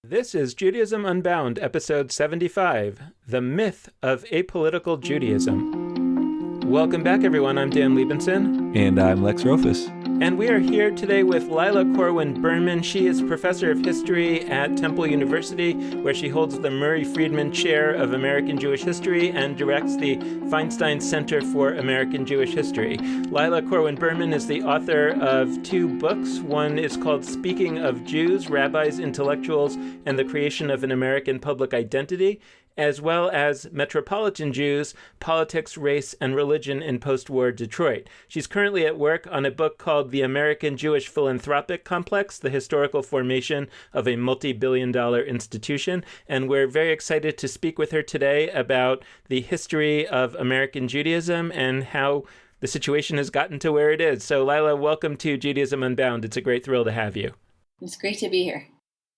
This is Judaism Unbound, episode 75, The Myth of Apolitical Judaism. Welcome back, everyone. I'm Dan Liebenson. And I'm Lex Rofus. And we are here today with Lila Corwin Berman. She is professor of history at Temple University, where she holds the Murray Friedman Chair of American Jewish History and directs the Feinstein Center for American Jewish History. Lila Corwin Berman is the author of two books. One is called Speaking of Jews, Rabbis, Intellectuals, and the Creation of an American Public Identity, as well as Metropolitan Jews, Politics, Race, and Religion in Post-War Detroit. She's currently at work on a book called The American Jewish Philanthropic Complex, The Historical Formation of a Multi-Billion-Dollar Institution, and we're very excited to speak with her today about the history of American Judaism and how the situation has gotten to where it is. So, Lila, welcome to Judaism Unbound. It's a great thrill to have you. It's great to be here.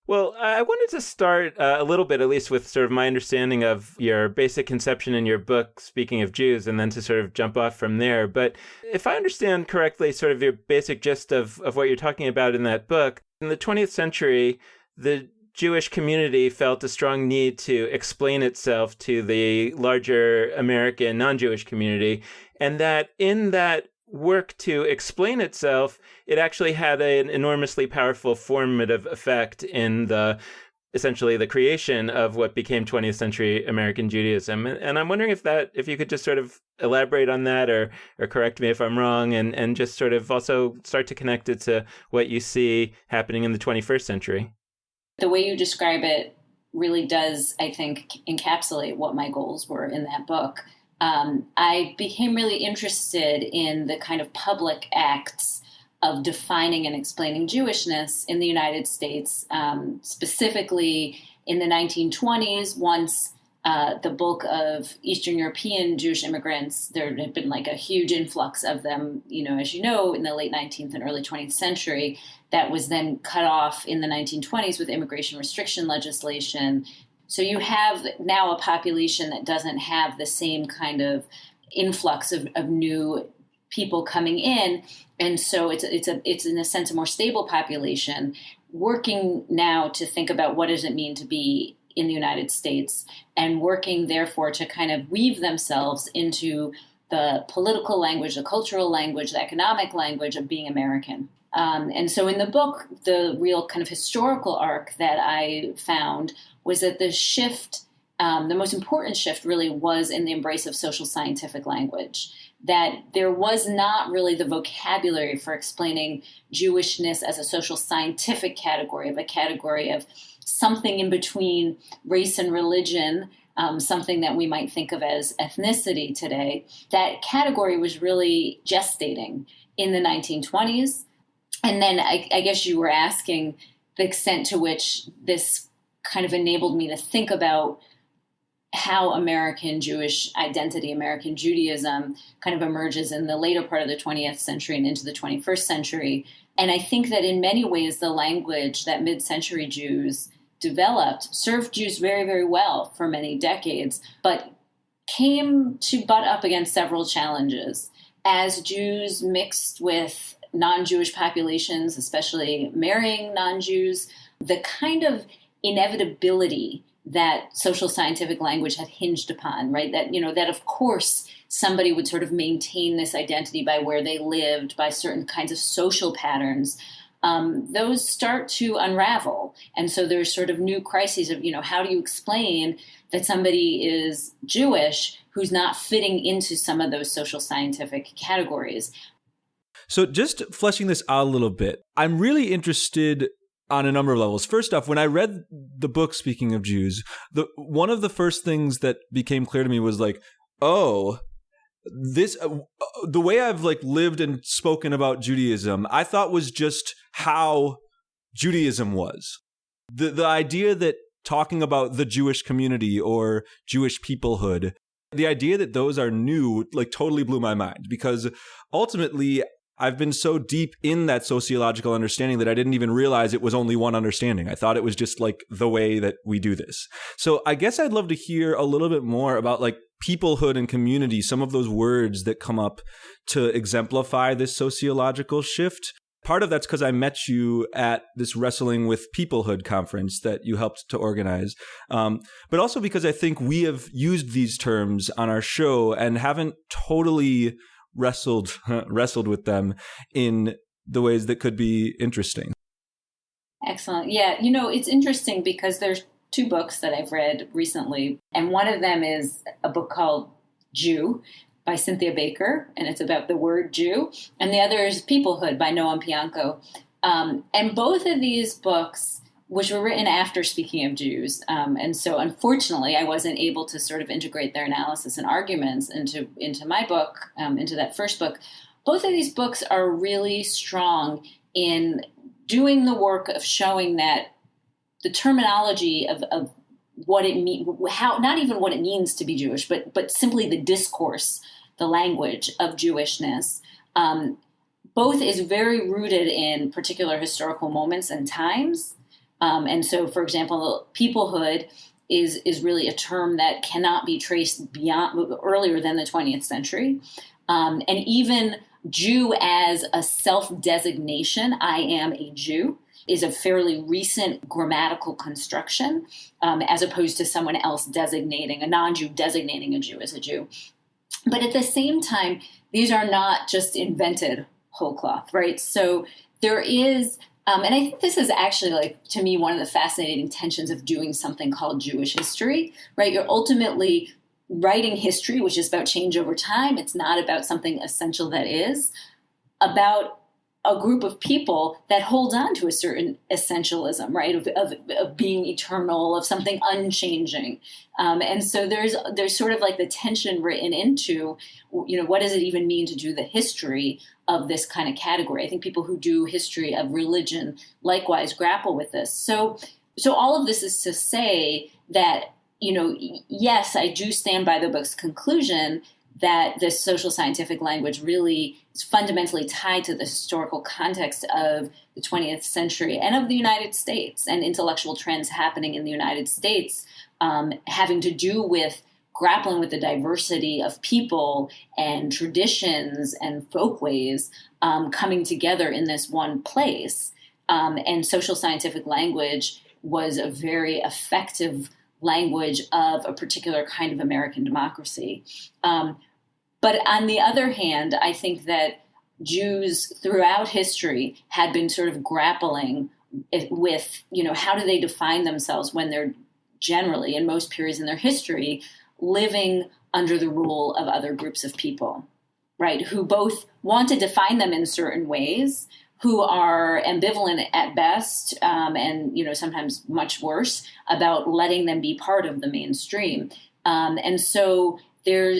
Well, I wanted to start a little bit, at least with sort of my understanding of your basic conception in your book, Speaking of Jews, and then to sort of jump off from there. But if I understand correctly, sort of your basic gist of what you're talking about in that book, in the 20th century, the Jewish community felt a strong need to explain itself to the larger American non-Jewish community, and that in that work to explain itself, it actually had an enormously powerful formative effect in essentially the creation of what became 20th century American Judaism. And I'm wondering if you could just sort of elaborate on that or correct me if I'm wrong, and just sort of also start to connect it to what you see happening in the 21st century. The way you describe it really does, I think, encapsulate what my goals were in that book. I became really interested in the kind of public acts of defining and explaining Jewishness in the United States, specifically in the 1920s, once the bulk of Eastern European Jewish immigrants, there had been like a huge influx of them, as you know, in the late 19th and early 20th century, that was then cut off in the 1920s with immigration restriction legislation. So you have now a population that doesn't have the same kind of influx of new people coming in. And so it's in a sense a more stable population working now to think about what does it mean to be in the United States, and working therefore to kind of weave themselves into the political language, the cultural language, the economic language of being American. And so in the book, the real kind of historical arc that I found was that the shift, the most important shift really was in the embrace of social scientific language, that there was not really the vocabulary for explaining Jewishness as a social scientific category, of a category of something in between race and religion, something that we might think of as ethnicity today. That category was really gestating in the 1920s. And then I guess you were asking the extent to which this kind of enabled me to think about how American Jewish identity, American Judaism kind of emerges in the later part of the 20th century and into the 21st century. And I think that in many ways, the language that mid-century Jews developed served Jews very, very well for many decades, but came to butt up against several challenges. As Jews mixed with non-Jewish populations, especially marrying non-Jews, the kind of inevitability that social scientific language had hinged upon, right? That of course somebody would sort of maintain this identity by where they lived, by certain kinds of social patterns. Those start to unravel. And so there's sort of new crises of, how do you explain that somebody is Jewish who's not fitting into some of those social scientific categories? So just fleshing this out a little bit, I'm really interested on a number of levels. First off, when I read the book, Speaking of Jews, one of the first things that became clear to me was like, oh, this the way I've lived and spoken about Judaism, I thought was just how Judaism was. The idea that talking about the Jewish community or Jewish peoplehood, the idea that those are new, totally blew my mind, because ultimately I've been so deep in that sociological understanding that I didn't even realize it was only one understanding. I thought it was just the way that we do this. So I guess I'd love to hear a little bit more about peoplehood and community, some of those words that come up to exemplify this sociological shift. part of that's because I met you at this Wrestling with Peoplehood conference that you helped to organize. But also because I think we have used these terms on our show and haven't totally wrestled with them in the ways that could be interesting. Excellent. Yeah. It's interesting because there's two books that I've read recently. And one of them is a book called Jew by Cynthia Baker, and it's about the word Jew. And the other is Peoplehood by Noam Pianko. And both of these books, which were written after Speaking of Jews, and so unfortunately I wasn't able to sort of integrate their analysis and arguments into my book, into that first book. Both of these books are really strong in doing the work of showing that the terminology of what it means, how, not even what it means to be Jewish, but simply the discourse, the language of Jewishness, both is very rooted in particular historical moments and times. And so, for example, peoplehood is really a term that cannot be traced beyond earlier than the 20th century. And even Jew as a self-designation, I am a Jew, is a fairly recent grammatical construction, as opposed to someone else designating, a non-Jew designating a Jew as a Jew. But at the same time, these are not just invented whole cloth, right? So there is, and I think this is actually, like, to me, one of the fascinating tensions of doing something called Jewish history, right? You're ultimately writing history, which is about change over time. It's not about something essential that is, about a group of people that hold on to a certain essentialism, right, of being eternal, of something unchanging. And so there's sort of like the tension written into, what does it even mean to do the history of this kind of category? I think people who do history of religion likewise grapple with this. So all of this is to say that, yes, I do stand by the book's conclusion that this social scientific language really is fundamentally tied to the historical context of the 20th century and of the United States, and intellectual trends happening in the United States, having to do with grappling with the diversity of people and traditions and folkways coming together in this one place. And social scientific language was a very effective language of a particular kind of American democracy. But on the other hand, I think that Jews throughout history had been sort of grappling with, how do they define themselves when they're generally, in most periods in their history, living under the rule of other groups of people, right, who both want to define them in certain ways, who are ambivalent at best, and sometimes much worse about letting them be part of the mainstream. And so there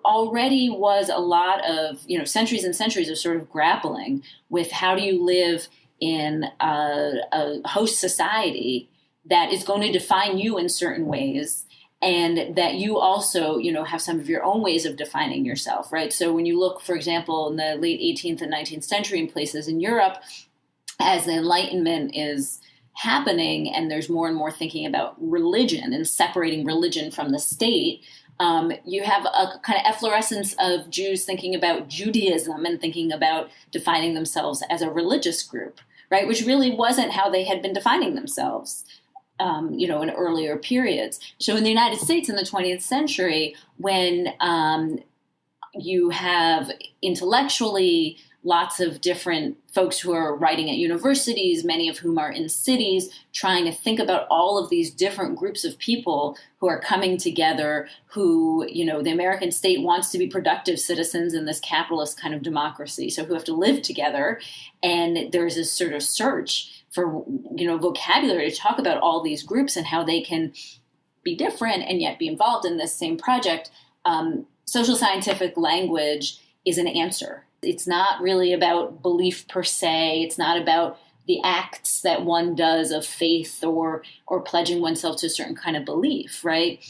already was a lot of, centuries and centuries of sort of grappling with how do you live in a host society that is going to define you in certain ways, and that you also, have some of your own ways of defining yourself, right? So when you look, for example, in the late 18th and 19th century in places in Europe, as the Enlightenment is happening and there's more and more thinking about religion and separating religion from the state, you have a kind of efflorescence of Jews thinking about Judaism and thinking about defining themselves as a religious group, right? Which really wasn't how they had been defining themselves, in earlier periods. So in the United States in the 20th century, when you have intellectually lots of different folks who are writing at universities, many of whom are in cities, trying to think about all of these different groups of people who are coming together, who, the American state wants to be productive citizens in this capitalist kind of democracy, so who have to live together. And there's this sort of search for, vocabulary to talk about all these groups and how they can be different and yet be involved in this same project. Social scientific language is an answer. It's not really about belief per se. It's not about the acts that one does of faith or pledging oneself to a certain kind of belief, right?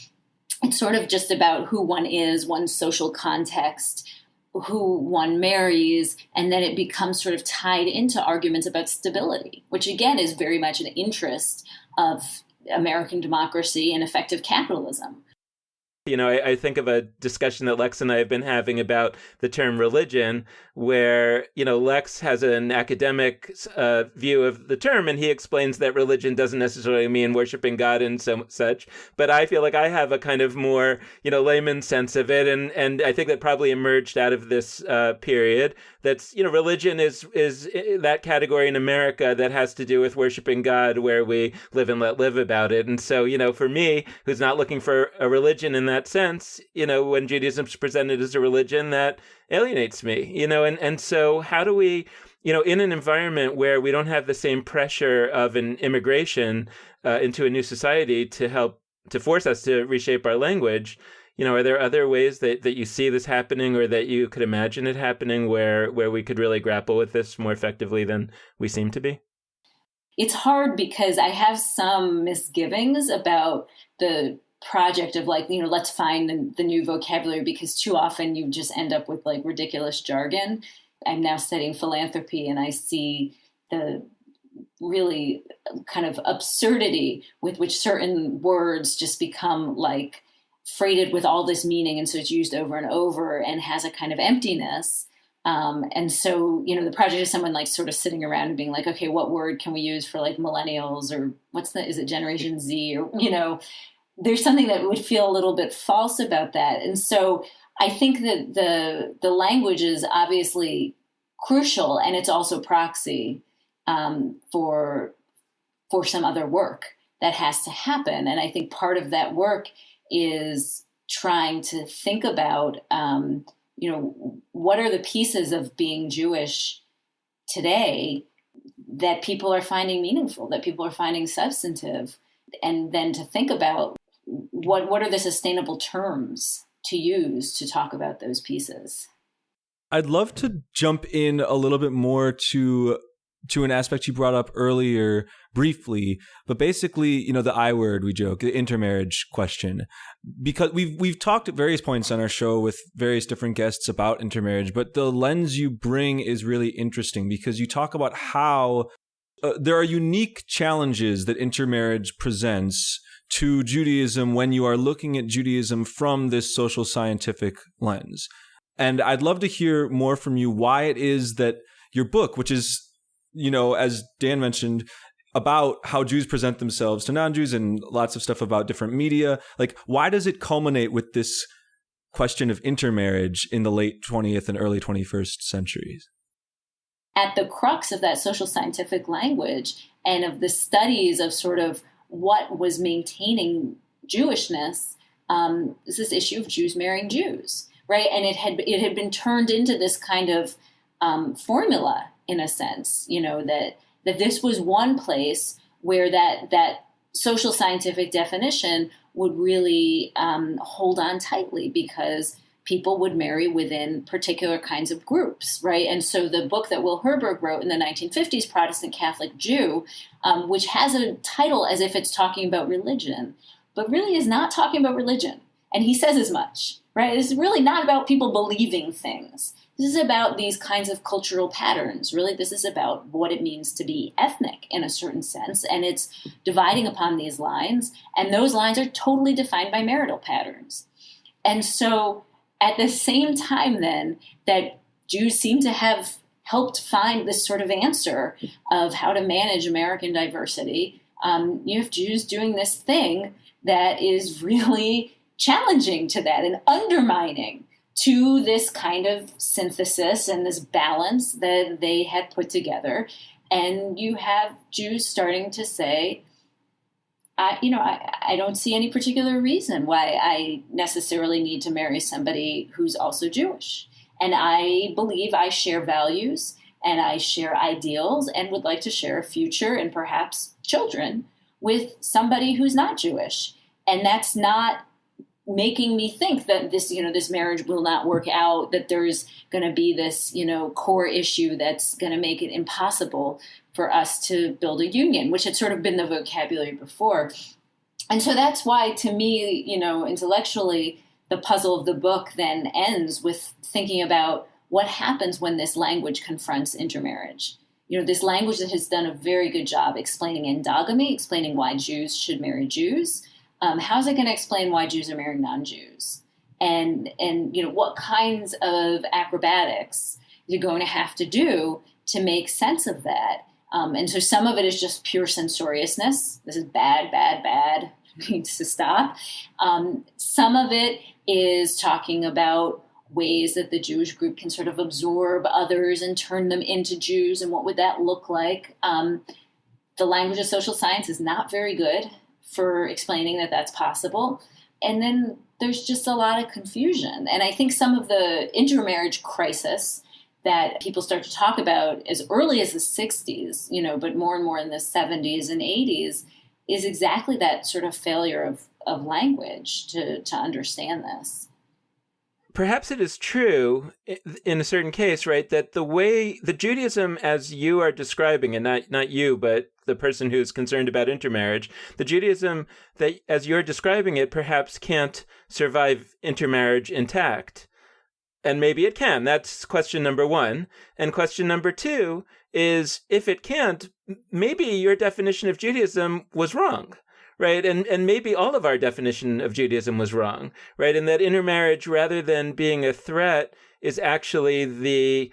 It's sort of just about who one is, one's social context, who one marries, and then it becomes sort of tied into arguments about stability, which again is very much an interest of American democracy and effective capitalism. I think of a discussion that Lex and I have been having about the term religion, where, Lex has an academic view of the term, and he explains that religion doesn't necessarily mean worshiping God and such. But I feel like I have a kind of more, layman sense of it. And I think that probably emerged out of this period. That's, religion is that category in America that has to do with worshiping God, where we live and let live about it. And so, for me, who's not looking for a religion in that sense, when Judaism is presented as a religion, that alienates me, and so how do we, in an environment where we don't have the same pressure of an immigration into a new society to force us to reshape our language, are there other ways that you see this happening, or that you could imagine it happening, where we could really grapple with this more effectively than we seem to be? It's hard because I have some misgivings about the project of let's find the new vocabulary, because too often you just end up with ridiculous jargon. I'm now studying philanthropy, and I see the really kind of absurdity with which certain words just become freighted with all this meaning. And so it's used over and over and has a kind of emptiness. And so, the project is someone sort of sitting around and being okay, what word can we use for millennials, or is it Generation Z, or, there's something that would feel a little bit false about that. And so I think that the language is obviously crucial, and it's also proxy for some other work that has to happen. And I think part of that work is trying to think about, what are the pieces of being Jewish today that people are finding meaningful, that people are finding substantive, and then to think about what are the sustainable terms to use to talk about those pieces. I'd love to jump in a little bit more to an aspect you brought up earlier briefly, but basically, the I word, we joke, the intermarriage question, because we've talked at various points on our show with various different guests about intermarriage, but the lens you bring is really interesting, because you talk about how there are unique challenges that intermarriage presents to Judaism when you are looking at Judaism from this social scientific lens. And I'd love to hear more from you why it is that your book, which is, as Dan mentioned, about how Jews present themselves to non-Jews and lots of stuff about different media, why does it culminate with this question of intermarriage in the late 20th and early 21st centuries? At the crux of that social scientific language and of the studies of sort of what was maintaining Jewishness is this issue of Jews marrying Jews, right? And it had been turned into this kind of formula, in a sense, that this was one place where that social scientific definition would really hold on tightly, because people would marry within particular kinds of groups, right? And so the book that Will Herberg wrote in the 1950s, Protestant Catholic Jew, which has a title as if it's talking about religion, but really is not talking about religion. And he says as much, right? It's really not about people believing things. This is about these kinds of cultural patterns. Really, this is about what it means to be ethnic in a certain sense. And it's dividing upon these lines. And those lines are totally defined by marital patterns. And so at the same time, then, that Jews seem to have helped find this sort of answer of how to manage American diversity, you have Jews doing this thing that is really challenging to that and undermining to this kind of synthesis and this balance that they had put together. And you have Jews starting to say, I don't see any particular reason why I necessarily need to marry somebody who's also Jewish. And I believe I share values and I share ideals and would like to share a future and perhaps children with somebody who's not Jewish. And that's not making me think that this marriage will not work out, that there's going to be this, core issue that's going to make it impossible for us to build a union, which had sort of been the vocabulary before. And so that's why, to me, intellectually, the puzzle of the book then ends with thinking about what happens when this language confronts intermarriage. This language that has done a very good job explaining endogamy, explaining why Jews should marry Jews, how's it going to explain why Jews are marrying non-Jews? And what kinds of acrobatics you're going to have to do to make sense of that. And so some of it is just pure censoriousness. This is bad, bad, bad. Needs to stop. Some of it is talking about ways that the Jewish group can sort of absorb others and turn them into Jews, and what would that look like? The language of social science is not very good for explaining that that's possible. And then there's just a lot of confusion. And I think some of the intermarriage crisis that people start to talk about as early as the 60s, but more and more in the 70s and 80s, is exactly that sort of failure of language to understand this. Perhaps it is true in a certain case, right, that the Judaism as you are describing, and not you, but the person who's concerned about intermarriage, the Judaism that as you're describing it perhaps can't survive intermarriage intact. And maybe it can. That's question number one. And question number two is, if it can't, maybe your definition of Judaism was wrong, right? And maybe all of our definition of Judaism was wrong, right? And that intermarriage, rather than being a threat, is actually the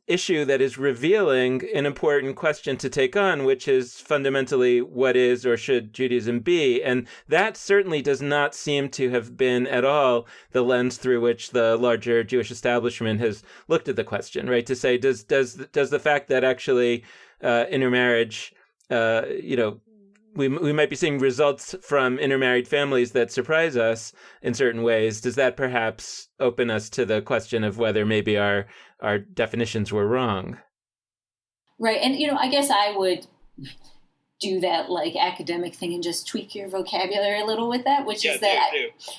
issue that is revealing an important question to take on, which is fundamentally, what is or should Judaism be? And that certainly does not seem to have been at all the lens through which the larger Jewish establishment has looked at the question, right? To say, does the fact that actually intermarriage, we might be seeing results from intermarried families that surprise us in certain ways. Does that perhaps open us to the question of whether maybe our definitions were wrong? Right. And, I guess I would do that like academic thing and just tweak your vocabulary a little with that, which is that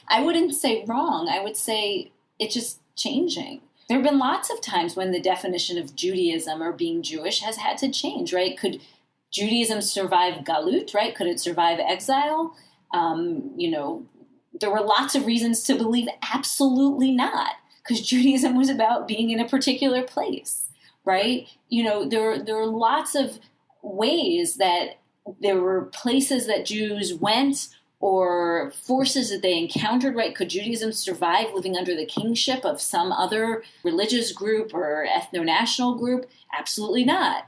I wouldn't say wrong. I would say it's just changing. There have been lots of times when the definition of Judaism or being Jewish has had to change, right? Could Judaism survive galut, right? Could it survive exile? There were lots of reasons to believe absolutely not, because Judaism was about being in a particular place, right? There were lots of ways that there were places that Jews went or forces that they encountered, right? Could Judaism survive living under the kingship of some other religious group or ethno-national group? Absolutely not.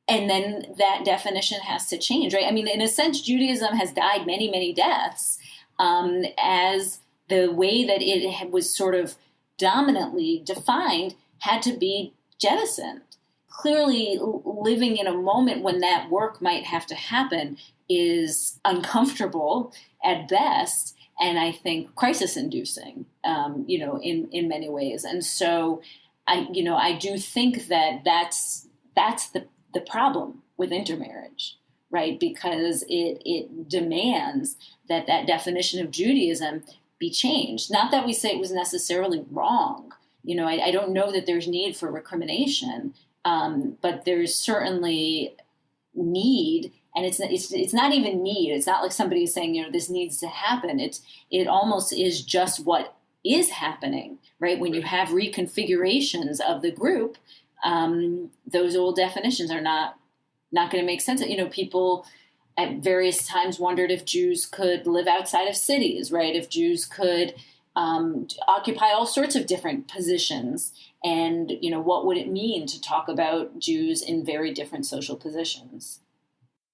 And then that definition has to change, right? I mean, in a sense, Judaism has died many, many deaths as the way that it was sort of dominantly defined had to be jettisoned. Clearly, living in a moment when that work might have to happen is uncomfortable at best, and I think crisis-inducing, in many ways. And so, I do think that that's the problem with intermarriage, right? Because it demands that definition of Judaism be changed. Not that we say it was necessarily wrong. I don't know that there's need for recrimination, but there's certainly need, and it's not even need. It's not like somebody is saying, this needs to happen. It almost is just what is happening, right? When you have reconfigurations of the group, those old definitions are not going to make sense. People at various times wondered if Jews could live outside of cities, right? If Jews could occupy all sorts of different positions, and what would it mean to talk about Jews in very different social positions?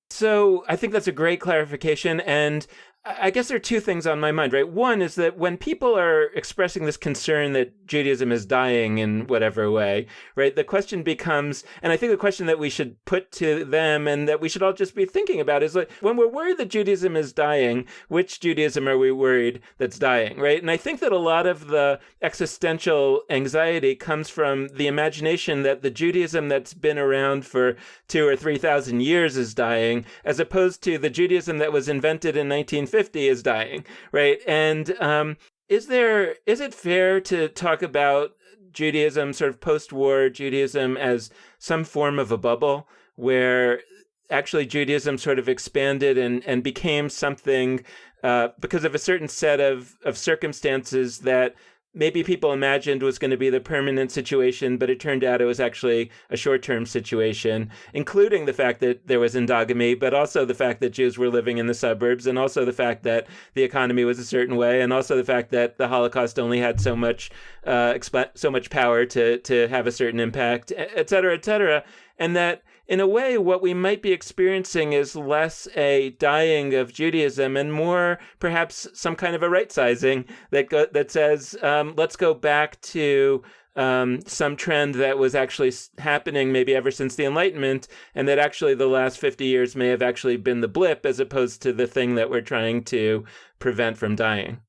So I think that's a great clarification, and I guess there are two things on my mind, right? One is that when people are expressing this concern that Judaism is dying in whatever way, right, the question becomes, and I think the question that we should put to them and that we should all just be thinking about is, like, when we're worried that Judaism is dying, which Judaism are we worried that's dying, right? And I think that a lot of the existential anxiety comes from the imagination that the Judaism that's been around for 2,000 or 3,000 years is dying, as opposed to the Judaism that was invented in 1950 is dying, right? And is it fair to talk about Judaism, sort of post-war Judaism, as some form of a bubble where actually Judaism sort of expanded and became something because of a certain set of circumstances that maybe people imagined was going to be the permanent situation, but it turned out it was actually a short-term situation, including the fact that there was endogamy, but also the fact that Jews were living in the suburbs, and also the fact that the economy was a certain way, and also the fact that the Holocaust only had so much power to have a certain impact, et cetera, and that in a way, what we might be experiencing is less a dying of Judaism and more perhaps some kind of a right-sizing that says, let's go back to some trend that was actually happening maybe ever since the Enlightenment, and that actually the last 50 years may have actually been the blip as opposed to the thing that we're trying to prevent from dying.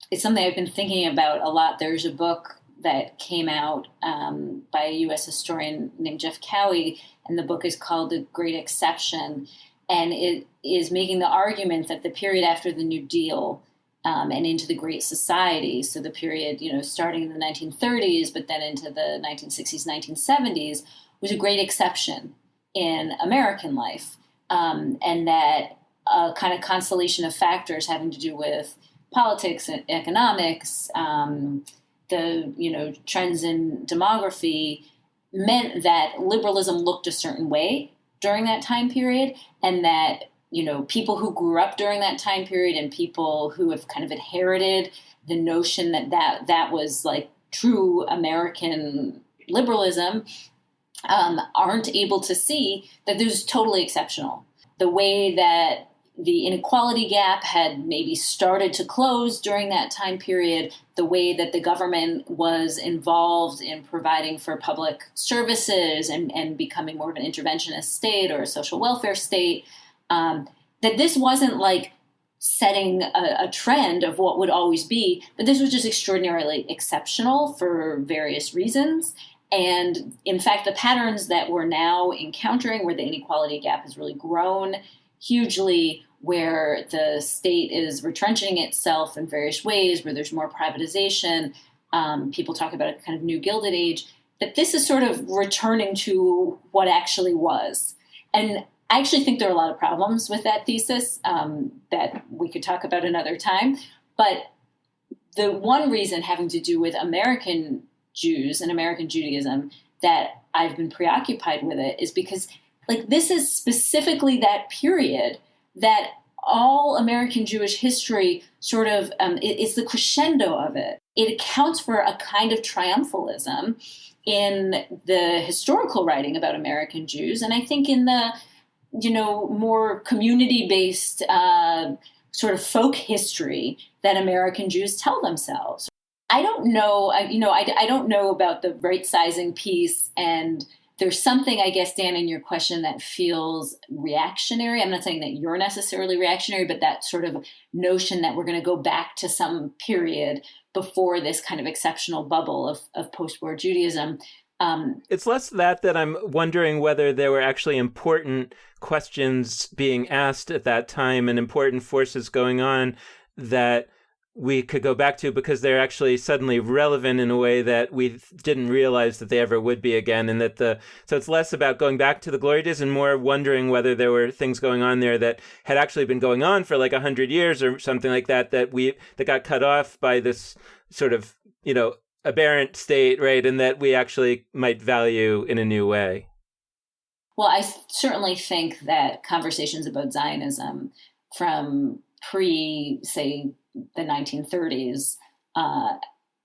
It's something I've been thinking about a lot. There's a book that came out by a U.S. historian named Jeff Cowie, and the book is called The Great Exception, and it is making the argument that the period after the New Deal and into the Great Society, so the period, starting in the 1930s, but then into the 1960s, 1970s, was a great exception in American life, and that a kind of constellation of factors having to do with politics and economics, the trends in demography meant that liberalism looked a certain way during that time period, and that people who grew up during that time period and people who have kind of inherited the notion that was like true American liberalism aren't able to see that this is totally exceptional. The way that the inequality gap had maybe started to close during that time period, the way that the government was involved in providing for public services and becoming more of an interventionist state or a social welfare state, that this wasn't like setting a trend of what would always be, but this was just extraordinarily exceptional for various reasons. And in fact, the patterns that we're now encountering where the inequality gap has really grown hugely, where the state is retrenching itself in various ways, where there's more privatization. People talk about a kind of new Gilded Age, that this is sort of returning to what actually was. And I actually think there are a lot of problems with that thesis that we could talk about another time. But the one reason having to do with American Jews and American Judaism that I've been preoccupied with it is because this is specifically that period that all American Jewish history sort of, it's the crescendo of it. It accounts for a kind of triumphalism in the historical writing about American Jews. And I think in the, more community-based sort of folk history that American Jews tell themselves. I don't know, I don't know about the right-sizing piece, and there's something, I guess, Dan, in your question that feels reactionary. I'm not saying that you're necessarily reactionary, but that sort of notion that we're going to go back to some period before this kind of exceptional bubble of post-war Judaism. It's less that I'm wondering whether there were actually important questions being asked at that time and important forces going on that we could go back to because they're actually suddenly relevant in a way that we didn't realize that they ever would be again. And so it's less about going back to the glory days and more wondering whether there were things going on there that had actually been going on for like 100 years or something like that that got cut off by this sort of, aberrant state, right? And that we actually might value in a new way. Well, I certainly think that conversations about Zionism from say, the 1930s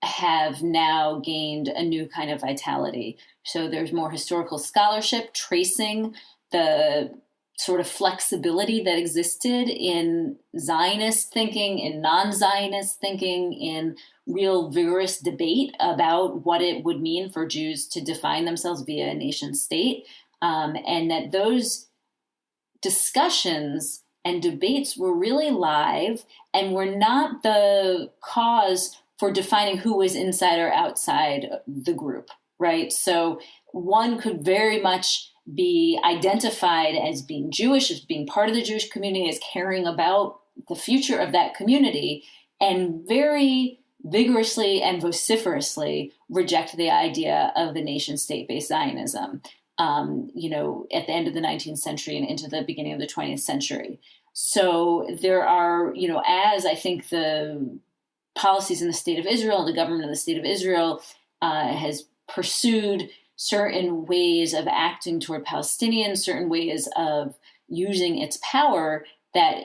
have now gained a new kind of vitality. So there's more historical scholarship tracing the sort of flexibility that existed in Zionist thinking, in non-Zionist thinking, in real vigorous debate about what it would mean for Jews to define themselves via a nation state, and that those discussions and debates were really live and were not the cause for defining who was inside or outside the group, right? So one could very much be identified as being Jewish, as being part of the Jewish community, as caring about the future of that community, and very vigorously and vociferously reject the idea of a nation-state-based Zionism, at the end of the 19th century and into the beginning of the 20th century. So there are, as I think the policies in the state of Israel, the government of the state of Israel has pursued certain ways of acting toward Palestinians, certain ways of using its power that,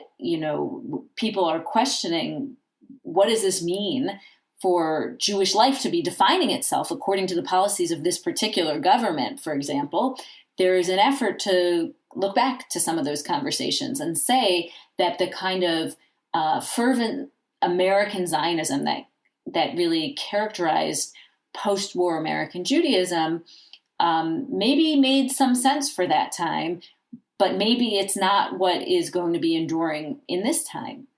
people are questioning, what does this mean for Jewish life to be defining itself according to the policies of this particular government, for example? There is an effort to look back to some of those conversations and say that the kind of fervent American Zionism that really characterized post-war American Judaism maybe made some sense for that time, but maybe it's not what is going to be enduring in this time.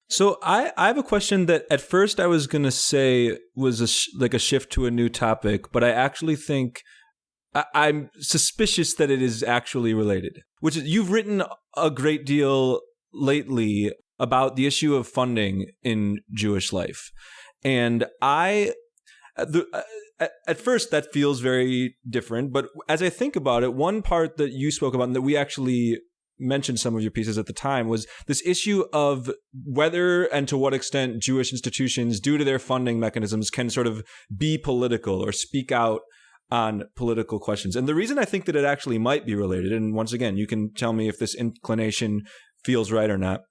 So I have a question that at first I was going to say was like a shift to a new topic, but I actually think I'm suspicious that it is actually related, which is you've written a great deal lately about the issue of funding in Jewish life. And at first that feels very different, but as I think about it, one part that you spoke about and that we actually mentioned some of your pieces at the time was this issue of whether and to what extent Jewish institutions, due to their funding mechanisms, can sort of be political or speak out on political questions. And the reason I think that it actually might be related, and once again, you can tell me if this inclination feels right or not,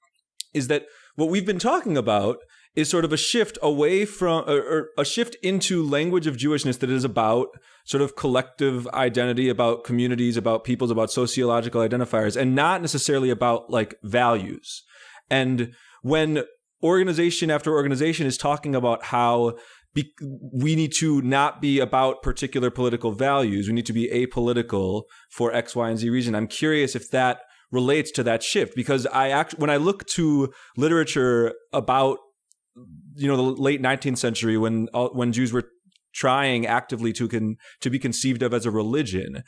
is that what we've been talking about is sort of a shift away from, or a shift into language of Jewishness that is about sort of collective identity, about communities, about peoples, about sociological identifiers, and not necessarily about like values. And when organization after organization is talking about how we need to not be about particular political values, we need to be apolitical for X, Y, and Z reason, I'm curious if that relates to that shift, because when I look to literature about the late 19th century when Jews were trying actively to be conceived of as a religion,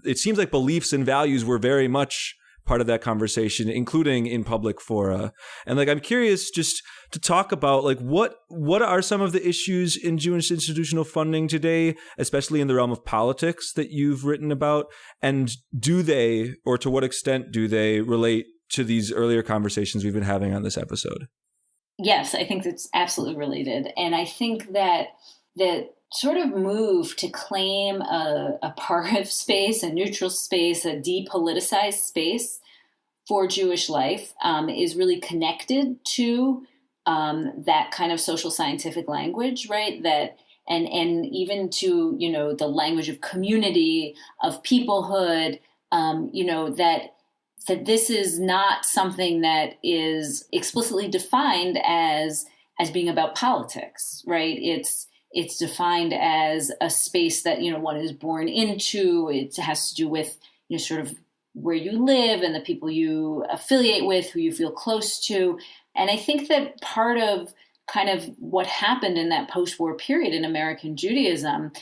it seems like beliefs and values were very much part of that conversation, including in public fora. And like, I'm curious just to talk about like what are some of the issues in Jewish institutional funding today, especially in the realm of politics, that you've written about, and do they, or to what extent do they relate to these earlier conversations we've been having on this episode? Yes, I think that's absolutely related. And I think that the sort of move to claim a part of space, a neutral space, a depoliticized space for Jewish life is really connected to that kind of social scientific language, right? That and even to, the language of community, of peoplehood, that this is not something that is explicitly defined as being about politics, right? It's defined as a space that, one is born into. It has to do with, sort of where you live and the people you affiliate with, who you feel close to. And I think that part of kind of what happened in that post-war period in American Judaism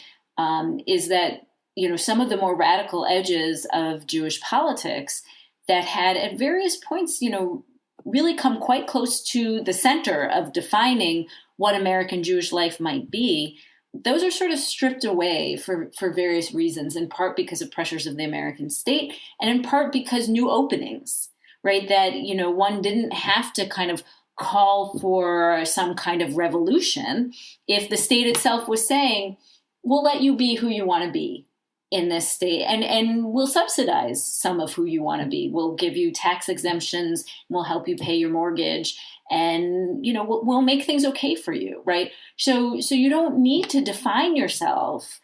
is that, some of the more radical edges of Jewish politics that had at various points, really come quite close to the center of defining what American Jewish life might be, those are sort of stripped away for various reasons, in part because of pressures of the American state, and in part because new openings, right? That, one didn't have to kind of call for some kind of revolution if the state itself was saying, we'll let you be who you want to be in this state, and we'll subsidize some of who you want to be. We'll give you tax exemptions, we'll help you pay your mortgage, and we'll make things okay for you, right? So you don't need to define yourself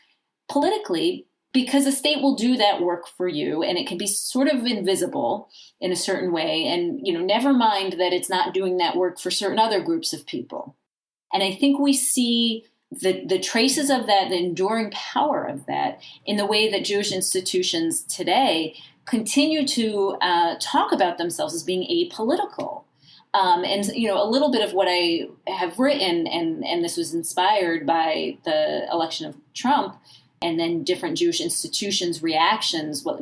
politically, because the state will do that work for you, and it can be sort of invisible in a certain way, and never mind that it's not doing that work for certain other groups of people. And I think we see the traces of that, the enduring power of that, in the way that Jewish institutions today continue to talk about themselves as being apolitical. And a little bit of what I have written, and this was inspired by the election of Trump, and then different Jewish institutions' reactions. Well,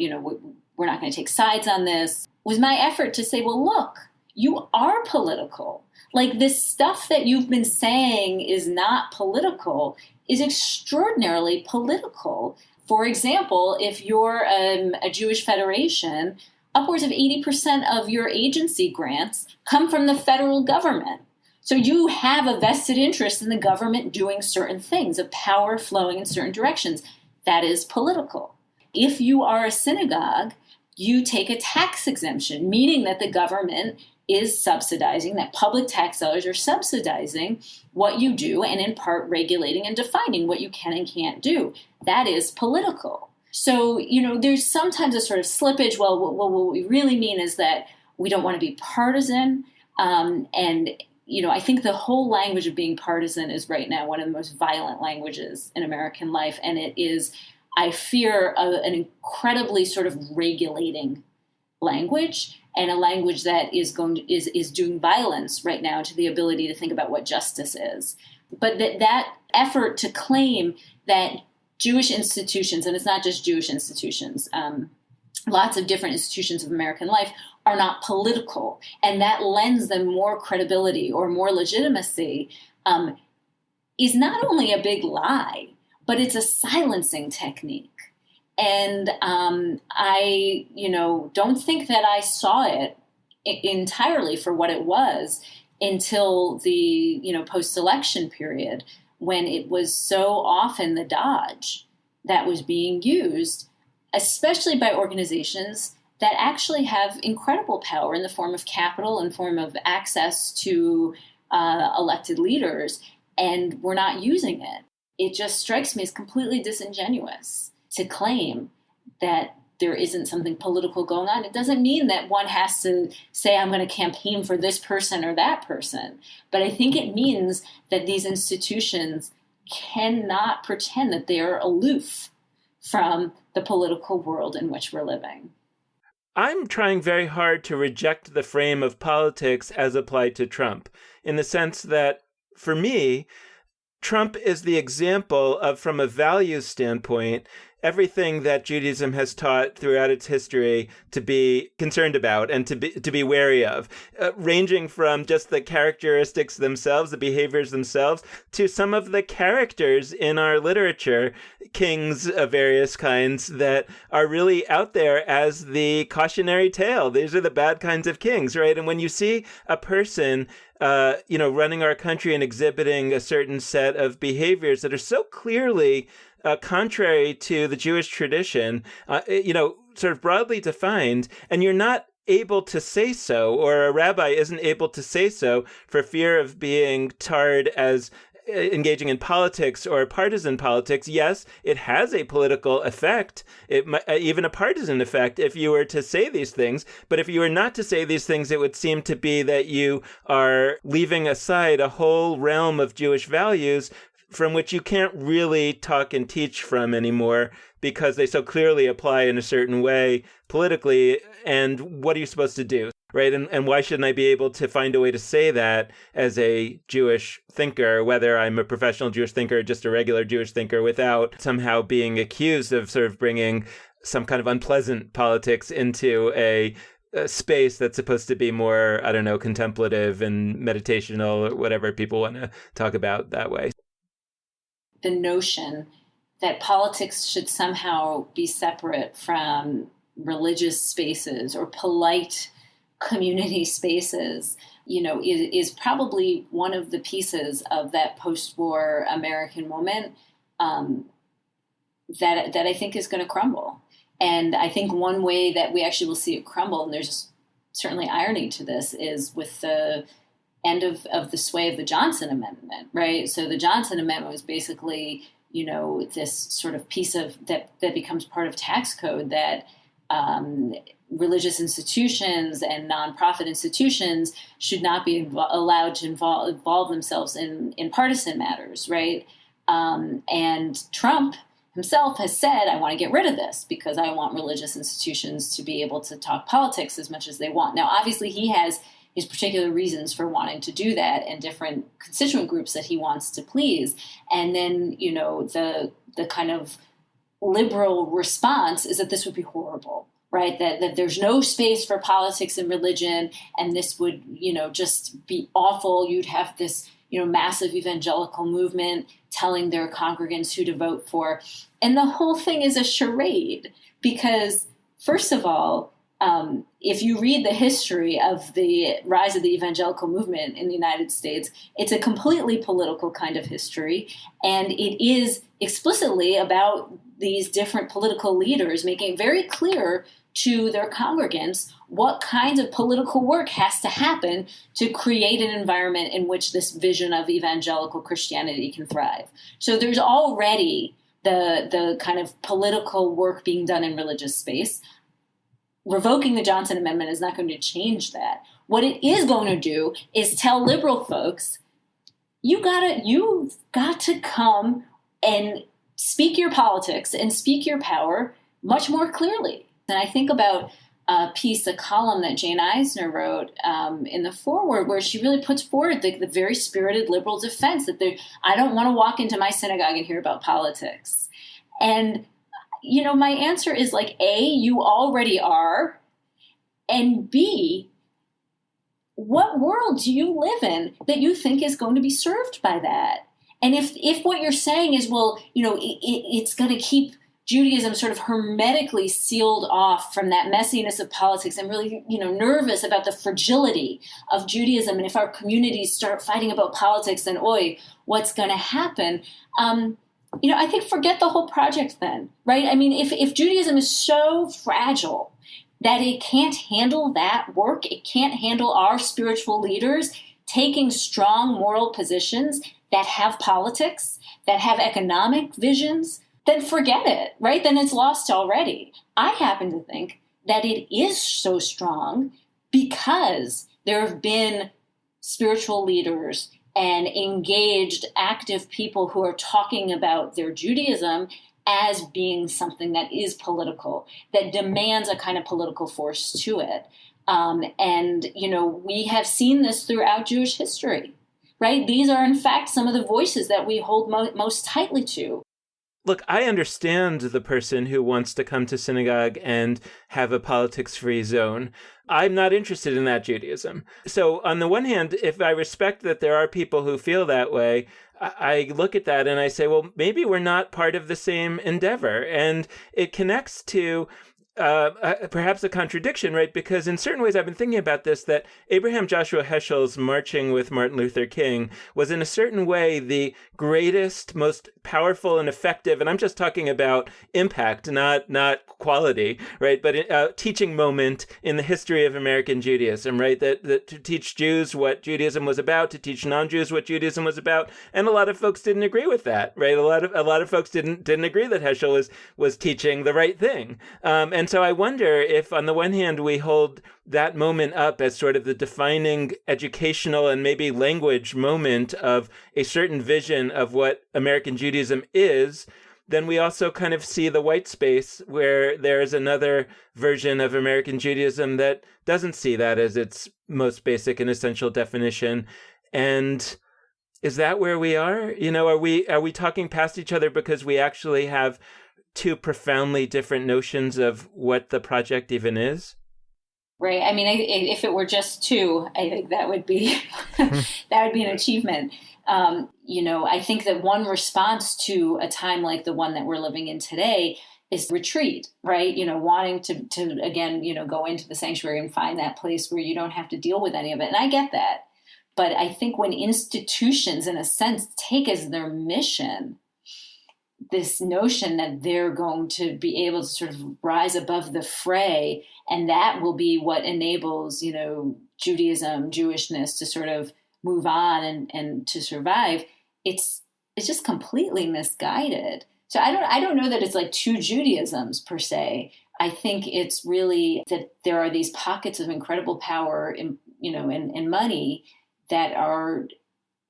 we're not going to take sides on this. Was my effort to say, well, look, you are political. Like, this stuff that you've been saying is not political is extraordinarily political. For example, if you're a Jewish federation, upwards of 80% of your agency grants come from the federal government. So you have a vested interest in the government doing certain things, of power flowing in certain directions. That is political. If you are a synagogue, you take a tax exemption, meaning that the government is subsidizing, that public tax dollars are subsidizing what you do and in part regulating and defining what you can and can't do. That is political. So, there's sometimes a sort of slippage. Well, what we really mean is that we don't want to be partisan. I think the whole language of being partisan is right now one of the most violent languages in American life. And it is, I fear, an incredibly sort of regulating language, and a language that is doing violence right now to the ability to think about what justice is. But that effort to claim that Jewish institutions, and it's not just Jewish institutions, lots of different institutions of American life are not political, and that lends them more credibility or more legitimacy, is not only a big lie, but it's a silencing technique. And I, don't think that I saw it entirely for what it was until the, post-election period, when it was so often the dodge that was being used, especially by organizations that actually have incredible power in the form of capital and form of access to elected leaders, and we're not using it. It just strikes me as completely disingenuous to claim that there isn't something political going on. It doesn't mean that one has to say, I'm going to campaign for this person or that person. But I think it means that these institutions cannot pretend that they are aloof from the political world in which we're living. I'm trying very hard to reject the frame of politics as applied to Trump, in the sense that, for me, Trump is the example of, from a values standpoint, everything that Judaism has taught throughout its history to be concerned about and to be wary of, ranging from just the characteristics themselves, the behaviors themselves, to some of the characters in our literature, kings of various kinds, that are really out there as the cautionary tale. These are the bad kinds of kings, right? And when you see a person running our country and exhibiting a certain set of behaviors that are so clearly contrary to the Jewish tradition, sort of broadly defined, and you're not able to say so, or a rabbi isn't able to say so for fear of being tarred as engaging in politics or partisan politics. Yes, it has a political effect, even a partisan effect, if you were to say these things. But if you were not to say these things, it would seem to be that you are leaving aside a whole realm of Jewish values from which you can't really talk and teach from anymore, because they so clearly apply in a certain way politically. And what are you supposed to do, right? And why shouldn't I be able to find a way to say that as a Jewish thinker, whether I'm a professional Jewish thinker or just a regular Jewish thinker, without somehow being accused of sort of bringing some kind of unpleasant politics into a space that's supposed to be more, contemplative and meditational, or whatever people want to talk about that way. The notion that politics should somehow be separate from religious spaces or polite community spaces, is probably one of the pieces of that post-war American moment that I think is going to crumble. And I think one way that we actually will see it crumble, and there's certainly irony to this, is with the end of the sway of the Johnson Amendment, right? So the Johnson Amendment was basically, this sort of piece of that becomes part of tax code that religious institutions and nonprofit institutions should not be allowed to involve themselves in partisan matters, right? And Trump himself has said, I want to get rid of this because I want religious institutions to be able to talk politics as much as they want. Now, obviously, he has his particular reasons for wanting to do that and different constituent groups that he wants to please. And then, the kind of liberal response is that this would be horrible, right? That there's no space for politics and religion, and this would, just be awful. You'd have this, massive evangelical movement telling their congregants who to vote for. And the whole thing is a charade because, first of all, if you read the history of the rise of the evangelical movement in the United States, it's a completely political kind of history. And it is explicitly about these different political leaders making it very clear to their congregants what kinds of political work has to happen to create an environment in which this vision of evangelical Christianity can thrive. So there's already the kind of political work being done in religious space. Revoking the Johnson Amendment is not going to change that. What it is going to do is tell liberal folks, you've got to come and speak your politics and speak your power much more clearly. And I think about a column that Jane Eisner wrote in the foreword, where she really puts forward the very spirited liberal defense that I don't want to walk into my synagogue and hear about politics. And my answer is like, A, you already are, and B, what world do you live in that you think is going to be served by that? And if what you're saying is, well, it's going to keep Judaism sort of hermetically sealed off from that messiness of politics, and really, nervous about the fragility of Judaism, and if our communities start fighting about politics, then, what's going to happen? I think forget the whole project then, right? I mean, if Judaism is so fragile that it can't handle that work, it can't handle our spiritual leaders taking strong moral positions that have politics, that have economic visions, then forget it, right? Then it's lost already. I happen to think that it is so strong because there have been spiritual leaders and engaged, active people who are talking about their Judaism as being something that is political, that demands a kind of political force to it. We have seen this throughout Jewish history, right? These are, in fact, some of the voices that we hold most tightly to. Look, I understand the person who wants to come to synagogue and have a politics-free zone. I'm not interested in that Judaism. So on the one hand, if I respect that there are people who feel that way, I look at that and I say, well, maybe we're not part of the same endeavor. And it connects to perhaps a contradiction, right? Because in certain ways, I've been thinking about this, that Abraham Joshua Heschel's marching with Martin Luther King was in a certain way the greatest, most powerful and effective, and I'm just talking about impact, not quality, right? But teaching moment in the history of American Judaism, right? That to teach Jews what Judaism was about, to teach non-Jews what Judaism was about, and a lot of folks didn't agree with that, right? A lot of folks didn't agree that Heschel was teaching the right thing, and so I wonder if, on the one hand, we hold that moment up as sort of the defining educational and maybe language moment of a certain vision of what American Judaism is, then we also kind of see the white space where there's another version of American Judaism that doesn't see that as its most basic and essential definition. And is that where we are? Are we talking past each other because we actually have two profoundly different notions of what the project even is? Right. I mean, if it were just two, I think that would be an achievement. I think that one response to a time like the one that we're living in today is retreat, right? Wanting to again, go into the sanctuary and find that place where you don't have to deal with any of it. And I get that. But I think when institutions, in a sense, take as their mission this notion that they're going to be able to sort of rise above the fray, and that will be what enables, Judaism, Jewishness to sort of move on and to survive, it's just completely misguided. So I don't know that it's like two Judaisms per se. I think it's really that there are these pockets of incredible power and money that are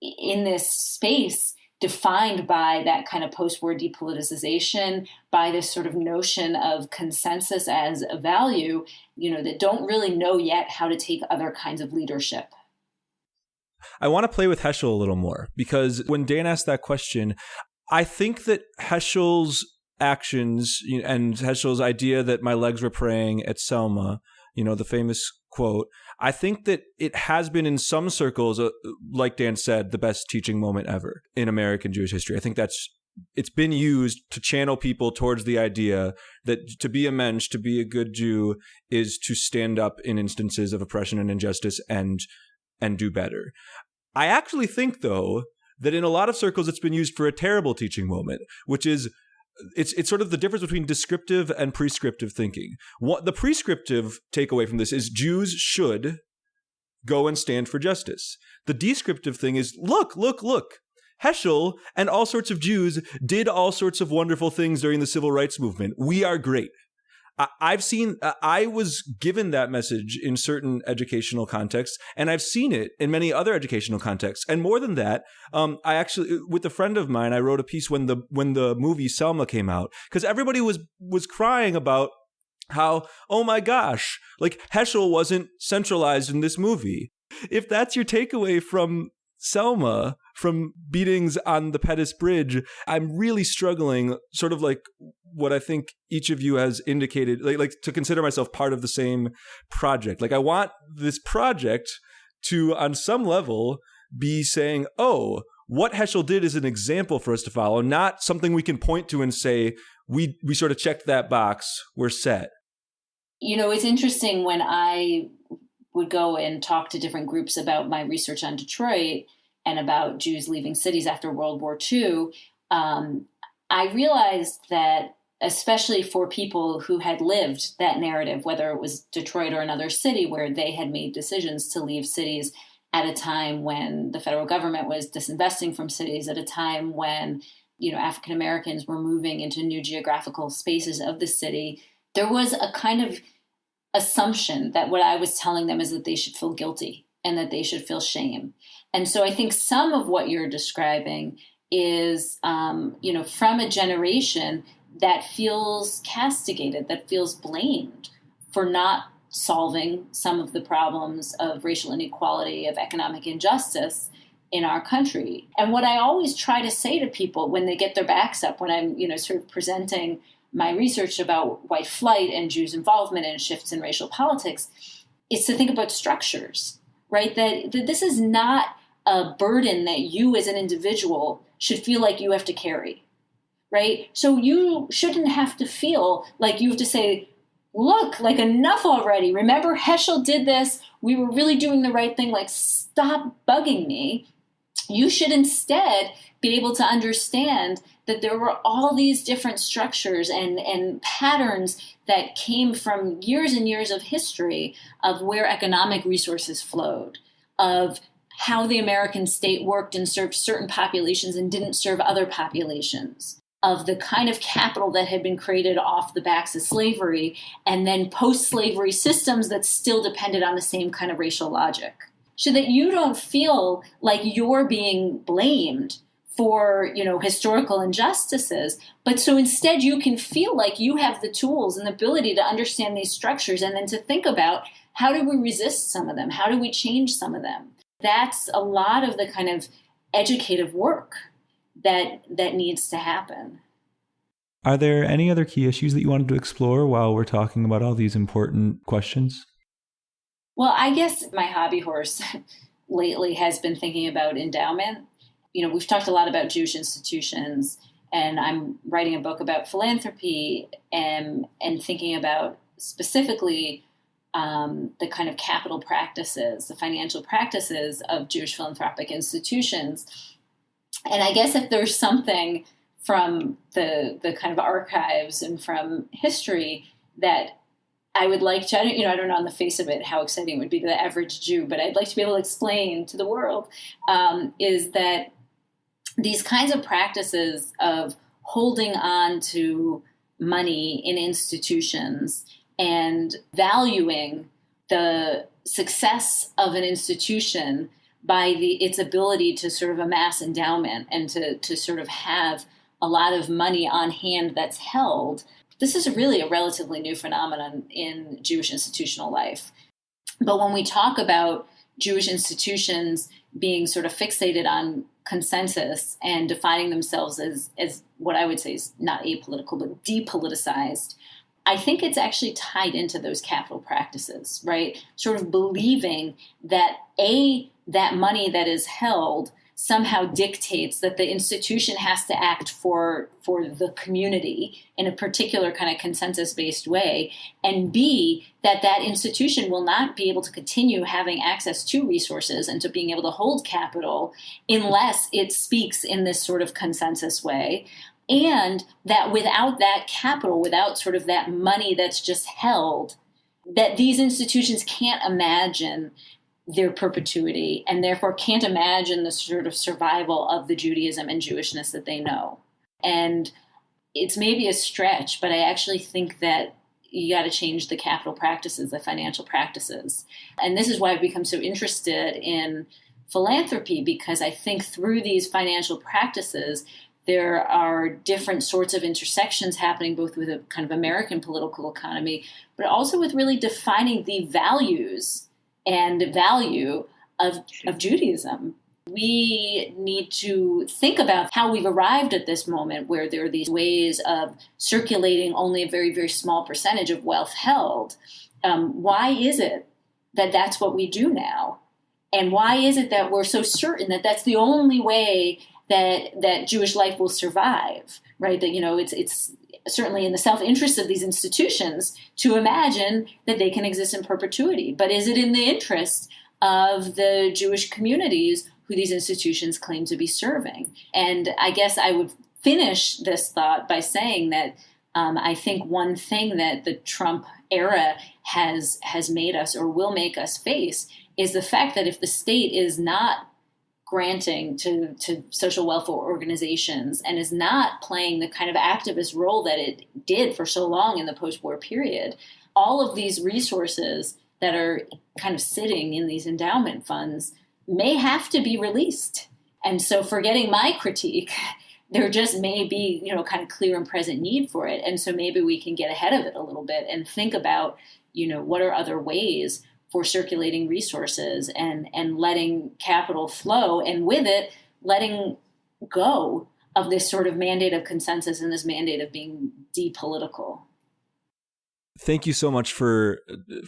in this space defined by that kind of post-war depoliticization, by this sort of notion of consensus as a value, that don't really know yet how to take other kinds of leadership. I want to play with Heschel a little more, because when Dan asked that question, I think that Heschel's actions and Heschel's idea that my legs were praying at Selma, the famous quote, I think that it has been in some circles, like Dan said, the best teaching moment ever in American Jewish history. I think that's it's been used to channel people towards the idea that to be a mensch, to be a good Jew, is to stand up in instances of oppression and injustice and do better. I actually think, though, that in a lot of circles it's been used for a terrible teaching moment, which is it's sort of the difference between descriptive and prescriptive thinking. What the prescriptive takeaway from this is Jews should go and stand for justice. The descriptive thing is look. Heschel and all sorts of Jews did all sorts of wonderful things during the civil rights movement. We are great. I was given that message in certain educational contexts, and I've seen it in many other educational contexts. And more than that, I actually, with a friend of mine, I wrote a piece when the movie Selma came out, because everybody was crying about how, oh my gosh, like Heschel wasn't centralized in this movie. If that's your takeaway from Selma, from beatings on the Pettus Bridge, I'm really struggling, sort of like what I think each of you has indicated, like to consider myself part of the same project. Like I want this project to, on some level, be saying, oh, what Heschel did is an example for us to follow, not something we can point to and say, we sort of checked that box, we're set. You know, it's interesting when I would go and talk to different groups about my research on Detroit and about Jews leaving cities after World War II, I realized that especially for people who had lived that narrative, whether it was Detroit or another city where they had made decisions to leave cities at a time when the federal government was disinvesting from cities, at a time when, African Americans were moving into new geographical spaces of the city, there was a kind of assumption that what I was telling them is that they should feel guilty and that they should feel shame. And so I think some of what you're describing is, from a generation that feels castigated, that feels blamed for not solving some of the problems of racial inequality, of economic injustice in our country. And what I always try to say to people when they get their backs up, when I'm, sort of presenting my research about white flight and Jews' involvement in shifts in racial politics, is to think about structures, right? That this is not a burden that you as an individual should feel like you have to carry, right? So you shouldn't have to feel like you have to say, look, like enough already. Remember, Heschel did this. We were really doing the right thing. Like, stop bugging me. You should instead be able to understand that there were all these different structures and patterns that came from years and years of history of where economic resources flowed, of how the American state worked and served certain populations and didn't serve other populations, of the kind of capital that had been created off the backs of slavery, and then post-slavery systems that still depended on the same kind of racial logic. So that you don't feel like you're being blamed for, historical injustices, but so instead you can feel like you have the tools and the ability to understand these structures and then to think about how do we resist some of them? How do we change some of them? That's a lot of the kind of educative work that needs to happen. Are there any other key issues that you wanted to explore while we're talking about all these important questions? Well, I guess my hobby horse lately has been thinking about endowment. We've talked a lot about Jewish institutions, and I'm writing a book about philanthropy and thinking about specifically the kind of capital practices, the financial practices of Jewish philanthropic institutions. And I guess if there's something from the kind of archives and from history that I would like to, I don't know on the face of it how exciting it would be to the average Jew, but I'd like to be able to explain to the world, is that these kinds of practices of holding on to money in institutions and valuing the success of an institution by its ability to sort of amass endowment and to sort of have a lot of money on hand that's held. This is really a relatively new phenomenon in Jewish institutional life. But when we talk about Jewish institutions being sort of fixated on consensus and defining themselves as what I would say is not apolitical, but depoliticized, I think it's actually tied into those capital practices, right? Sort of believing that that money that is held somehow dictates that the institution has to act for the community in a particular kind of consensus-based way, and B, that institution will not be able to continue having access to resources and to being able to hold capital unless it speaks in this sort of consensus way, and that without that capital, without sort of that money that's just held, that these institutions can't imagine their perpetuity and therefore can't imagine the sort of survival of the Judaism and Jewishness that they know. And it's maybe a stretch, but I actually think that you got to change the capital practices, the financial practices. And this is why I've become so interested in philanthropy, because I think through these financial practices, there are different sorts of intersections happening, both with a kind of American political economy, but also with really defining the values and value of Judaism. We need to think about how we've arrived at this moment where there are these ways of circulating only a very, very small percentage of wealth held. Why is it that that's what we do now? And why is it that we're so certain that that's the only way that Jewish life will survive, right? That, it's certainly in the self-interest of these institutions to imagine that they can exist in perpetuity. But is it in the interest of the Jewish communities who these institutions claim to be serving? And I guess I would finish this thought by saying that I think one thing that the Trump era has made us or will make us face is the fact that if the state is not granting to social welfare organizations and is not playing the kind of activist role that it did for so long in the post-war period, all of these resources that are kind of sitting in these endowment funds may have to be released. And so, forgetting my critique, there just may be, kind of clear and present need for it. And so maybe we can get ahead of it a little bit and think about, what are other ways for circulating resources and letting capital flow, and with it, letting go of this sort of mandate of consensus and this mandate of being depolitical. Thank you so much for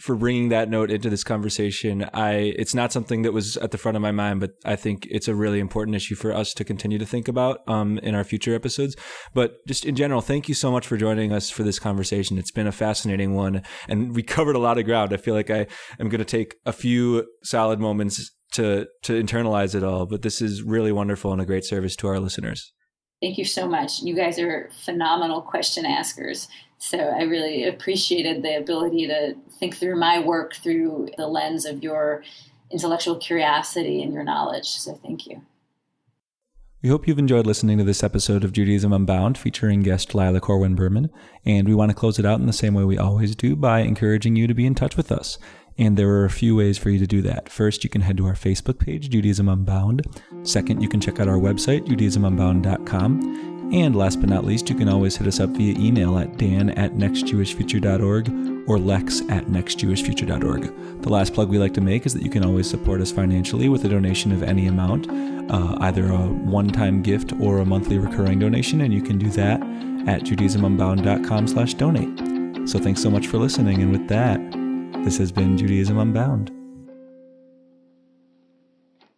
bringing that note into this conversation. It's not something that was at the front of my mind, but I think it's a really important issue for us to continue to think about in our future episodes. But just in general, thank you so much for joining us for this conversation. It's been a fascinating one, and we covered a lot of ground. I feel like I am going to take a few solid moments to internalize it all, but this is really wonderful and a great service to our listeners. Thank you so much. You guys are phenomenal question askers. So I really appreciated the ability to think through my work through the lens of your intellectual curiosity and your knowledge. So thank you. We hope you've enjoyed listening to this episode of Judaism Unbound featuring guest Lila Corwin Berman. And we want to close it out in the same way we always do by encouraging you to be in touch with us. And there are a few ways for you to do that. First, you can head to our Facebook page, Judaism Unbound. Second, you can check out our website, judaismunbound.com. And last but not least, you can always hit us up via email at dan@nextjewishfuture.org or lex@nextjewishfuture.org. The last plug we like to make is that you can always support us financially with a donation of any amount, either a one-time gift or a monthly recurring donation, and you can do that at judaismunbound.com/donate. So thanks so much for listening, and with that, this has been Judaism Unbound.